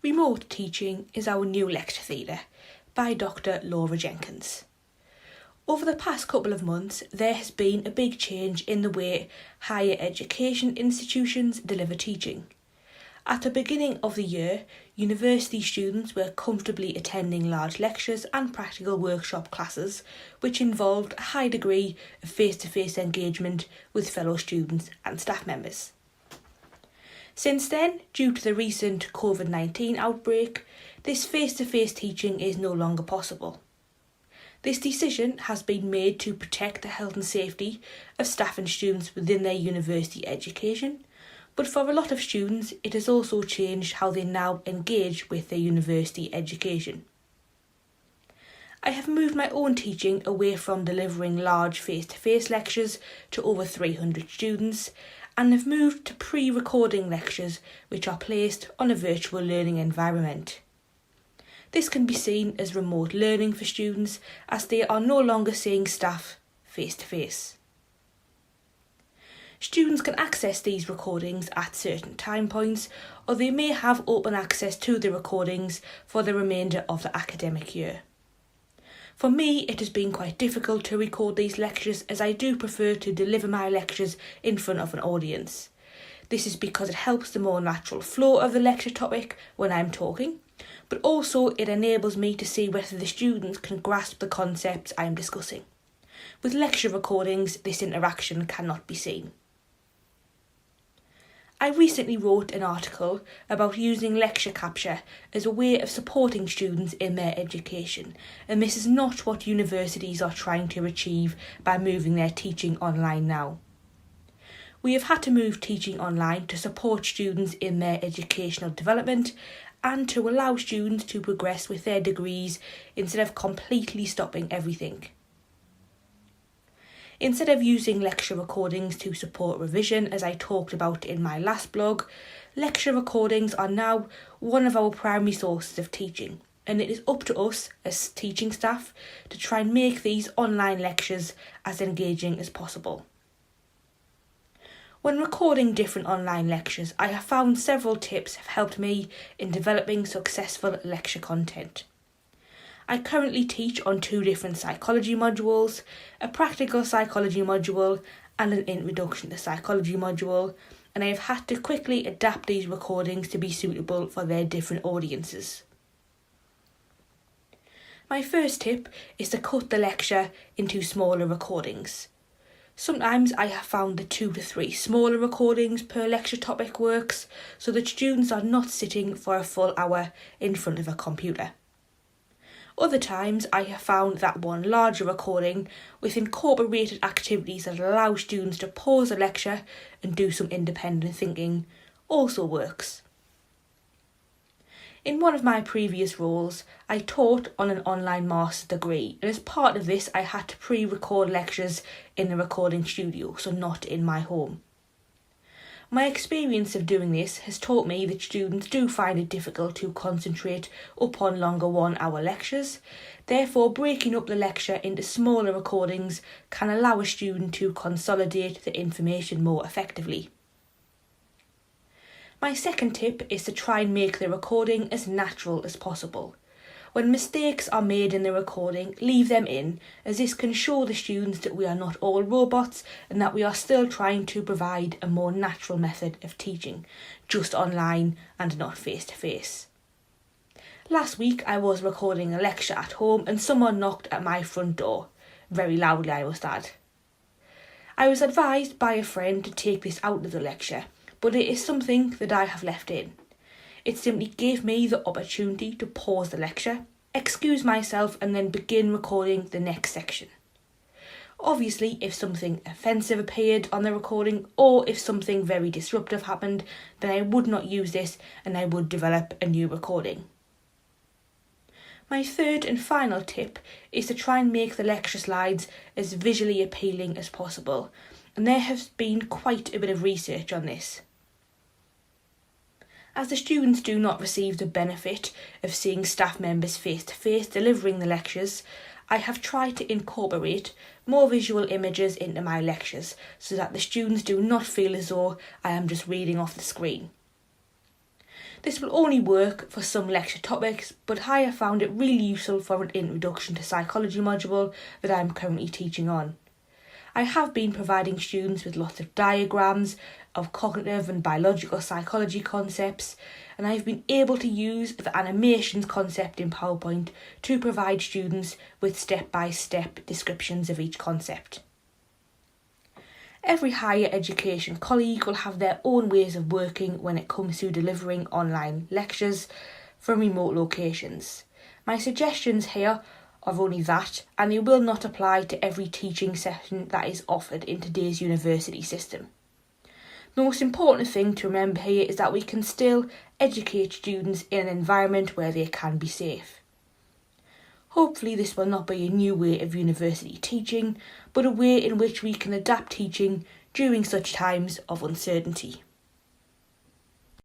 Remote Teaching is Our New Lecture Theatre by Dr. Laura Jenkins. Over the past couple of months, there has been a big change in the way higher education institutions deliver teaching. At the beginning of the year, university students were comfortably attending large lectures and practical workshop classes, which involved a high degree of face-to-face engagement with fellow students and staff members. Since then, due to the recent COVID-19 outbreak, this face-to-face teaching is no longer possible. This decision has been made to protect the health and safety of staff and students within their university education, but for a lot of students it has also changed how they now engage with their university education. I have moved my own teaching away from delivering large face-to-face lectures to over 300 students, and have moved to pre-recording lectures which are placed on a virtual learning environment. This can be seen as remote learning for students, as they are no longer seeing staff face-to-face. Students can access these recordings at certain time points, or they may have open access to the recordings for the remainder of the academic year. For me, it has been quite difficult to record these lectures, as I do prefer to deliver my lectures in front of an audience. This is because it helps the more natural flow of the lecture topic when I'm talking, but also it enables me to see whether the students can grasp the concepts I am discussing. With lecture recordings, this interaction cannot be seen. I recently wrote an article about using lecture capture as a way of supporting students in their education, and this is not what universities are trying to achieve by moving their teaching online now. We have had to move teaching online to support students in their educational development and to allow students to progress with their degrees instead of completely stopping everything. Instead of using lecture recordings to support revision, as I talked about in my last blog, lecture recordings are now one of our primary sources of teaching, and it is up to us as teaching staff to try and make these online lectures as engaging as possible. When recording different online lectures, I have found several tips have helped me in developing successful lecture content. I currently teach on 2 different psychology modules, a practical psychology module and an introduction to psychology module, and I have had to quickly adapt these recordings to be suitable for their different audiences. My first tip is to cut the lecture into smaller recordings. Sometimes I have found the 2 to 3 smaller recordings per lecture topic works, so that students are not sitting for a full hour in front of a computer. Other times I have found that one larger recording with incorporated activities that allow students to pause a lecture and do some independent thinking also works. In one of my previous roles, I taught on an online master's degree, and as part of this I had to pre-record lectures in the recording studio, so not in my home. My experience of doing this has taught me that students do find it difficult to concentrate upon longer 1-hour lectures. Therefore, breaking up the lecture into smaller recordings can allow a student to consolidate the information more effectively. My second tip is to try and make the recording as natural as possible. When mistakes are made in the recording, leave them in, as this can show the students that we are not all robots and that we are still trying to provide a more natural method of teaching, just online and not face-to-face. Last week I was recording a lecture at home and someone knocked at my front door. Very loudly, I must add. I was advised by a friend to take this out of the lecture, but it is something that I have left in. It simply gave me the opportunity to pause the lecture, excuse myself and then begin recording the next section. Obviously, if something offensive appeared on the recording or if something very disruptive happened, then I would not use this and I would develop a new recording. My third and final tip is to try and make the lecture slides as visually appealing as possible, and there has been quite a bit of research on this. As the students do not receive the benefit of seeing staff members face-to-face delivering the lectures, I have tried to incorporate more visual images into my lectures so that the students do not feel as though I am just reading off the screen. This will only work for some lecture topics, but I have found it really useful for an introduction to psychology module that I am currently teaching on. I have been providing students with lots of diagrams of cognitive and biological psychology concepts, and I have been able to use the animations concept in PowerPoint to provide students with step-by-step descriptions of each concept. Every higher education colleague will have their own ways of working when it comes to delivering online lectures from remote locations. My suggestions here are only that, and they will not apply to every teaching session that is offered in today's university system. The most important thing to remember here is that we can still educate students in an environment where they can be safe. Hopefully this will not be a new way of university teaching, but a way in which we can adapt teaching during such times of uncertainty.